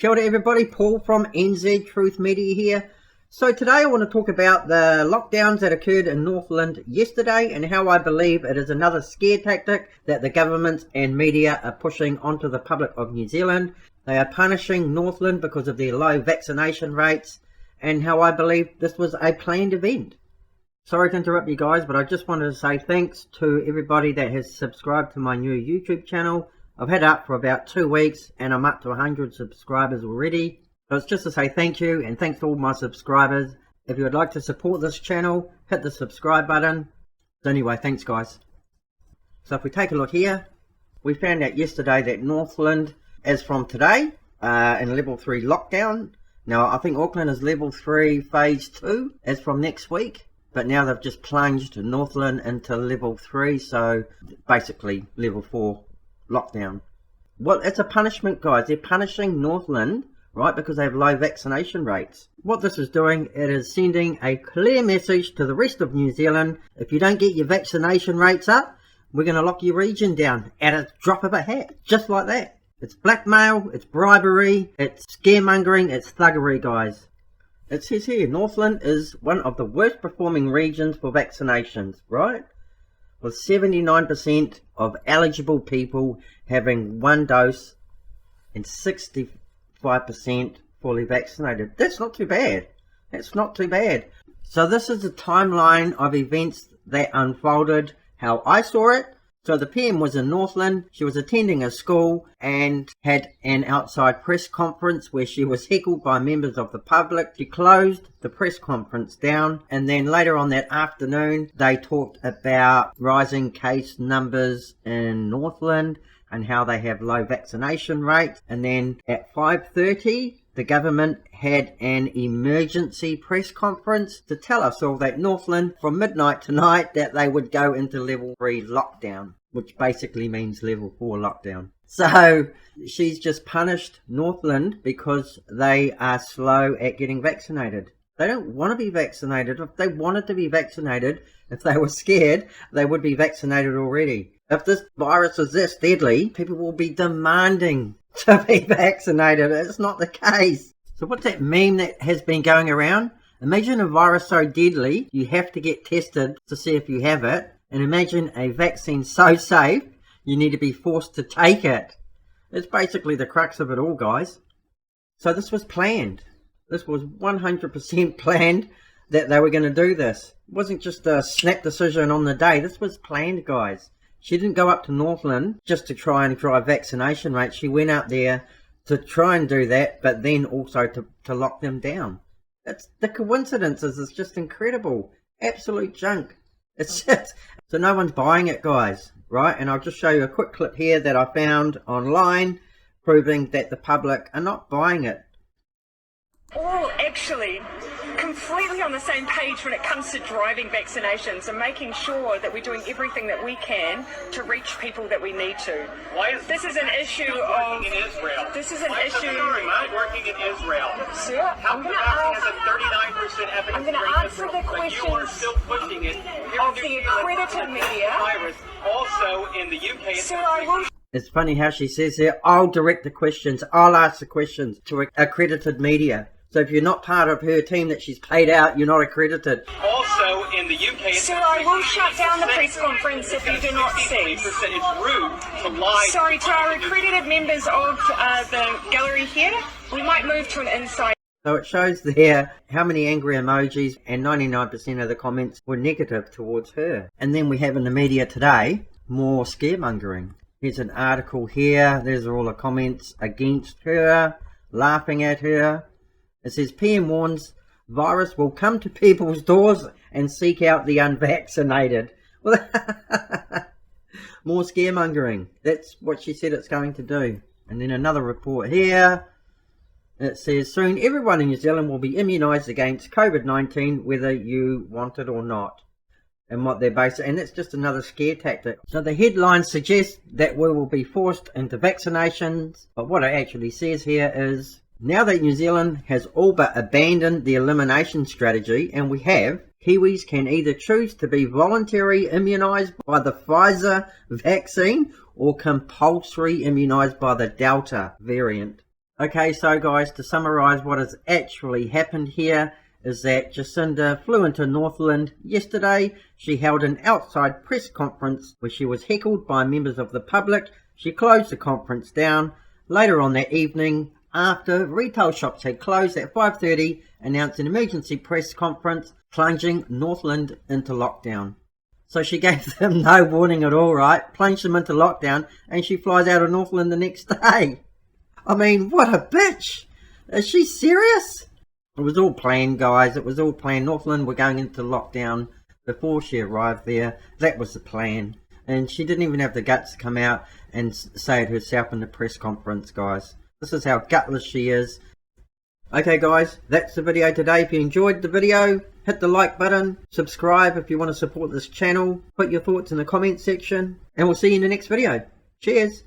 Kia ora everybody, Paul from NZ Truth Media here. So today I want to talk about the lockdowns that occurred in Northland yesterday and how I believe it is another scare tactic that the government and media are pushing onto the public of New Zealand. They are punishing Northland because of their low vaccination rates and how I believe this was a planned event. Sorry to interrupt you guys, but I just wanted to say thanks to everybody that has subscribed to my new YouTube channel. I've had it up for about 2 weeks and I'm up to 100 subscribers already. So it's just to say thank you and thanks to all my subscribers. If you would like to support this channel, hit the subscribe button. So anyway, thanks guys. So if we take a look here, we found out yesterday that Northland is from today in level 3 lockdown. Now I think Auckland is level 3 phase 2 as from next week. But now they've just plunged Northland into level 3, so basically level 4 lockdown. Well, it's a punishment, guys. They're punishing Northland, right, because they have low vaccination rates. What this is doing, it is sending a clear message to the rest of New Zealand. If you don't get your vaccination rates up, we're going to lock your region down at a drop of a hat, just like that. It's blackmail, it's bribery, it's scaremongering, it's thuggery, guys. It says here, Northland is one of the worst performing regions for vaccinations, right? With 79% of eligible people having 1 dose and 65% fully vaccinated. That's not too bad. That's not too bad. So this is the timeline of events that unfolded how I saw it. So the PM was in Northland, she was attending a school and had an outside press conference where she was heckled by members of the public. She closed the press conference down and then later on that afternoon they talked about rising case numbers in Northland and how they have low vaccination rates. And then at 5:30 the government had an emergency press conference to tell us all that Northland, from midnight tonight, that they would go into level 3 lockdown, which basically means level 4 lockdown. So she's just punished Northland because they are slow at getting vaccinated. They don't want to be vaccinated. If they wanted to be vaccinated, if they were scared, they would be vaccinated already. If this virus is this deadly, people will be demanding to be vaccinated. It's not the case. So what's that meme that has been going around? Imagine a virus so deadly you have to get tested to see if you have it, and imagine a vaccine so safe you need to be forced to take it. It's basically the crux of it all, guys. So this was planned. This was 100% planned that they were going to do this. It wasn't just a snap decision on the day. This was planned, guys. She didn't go up to Northland just to try and drive vaccination rates. She went up there to try and do that, but then also to lock them down. It's the coincidences is just incredible. Absolute junk. It's just, so no one's buying it, guys, right? And I'll just show you a quick clip here that I found online proving that the public are not buying it. All actually completely on the same page when it comes to driving vaccinations and making sure that we're doing everything that we can to reach people that we need to. This is an issue of in Israel. This is an Why issue. Is remote working in Israel? Sir, I'm going to has ask. a 39% evidence I'm going to rate in answer Israel, the but you are questions still pushing it. of the accredited media. Virus also in the UK. Sir, I will. It's funny how she says here, I'll direct the questions, I'll ask the questions to accredited media. So if you're not part of her team that she's paid out, you're not accredited. Also in the UK. Sir, I will shut down the press conference if you do not cease. It's rude to lie. Sorry, to our accredited members of the gallery here, we might move to an inside. So it shows there how many angry emojis, and 99% of the comments were negative towards her. And then we have in the media today more scaremongering. Here's an article here. There's all the comments against her, laughing at her. It says, PM warns virus will come to people's doors and seek out the unvaccinated. Well, more scaremongering. That's what she said it's going to do. And then another report here. It says, soon everyone in New Zealand will be immunised against COVID-19, whether you want it or not. And what they're basing, and it's just another scare tactic. So the headline suggests that we will be forced into vaccinations. But what it actually says here is, now that New Zealand has all but abandoned the elimination strategy, and we have, Kiwis can either choose to be voluntarily immunised by the Pfizer vaccine or compulsory immunised by the Delta variant. Okay, so guys, to summarise what has actually happened here is that Jacinda flew into Northland yesterday. She held an outside press conference where she was heckled by members of the public. She closed the conference down. Later on that evening, after retail shops had closed at 5:30, announced an emergency press conference plunging Northland into lockdown. So she gave them no warning at all, right? Plunged them into lockdown, and she flies out of Northland the next day. I mean, what a bitch! Is she serious? It was all planned, guys. It was all planned. Northland were going into lockdown before she arrived there. That was the plan. And she didn't even have the guts to come out and say it herself in the press conference, guys. This is how gutless she is. Okay, guys, that's the video today. If you enjoyed the video, hit the like button. Subscribe if you want to support this channel. Put your thoughts in the comment section. And we'll see you in the next video. Cheers!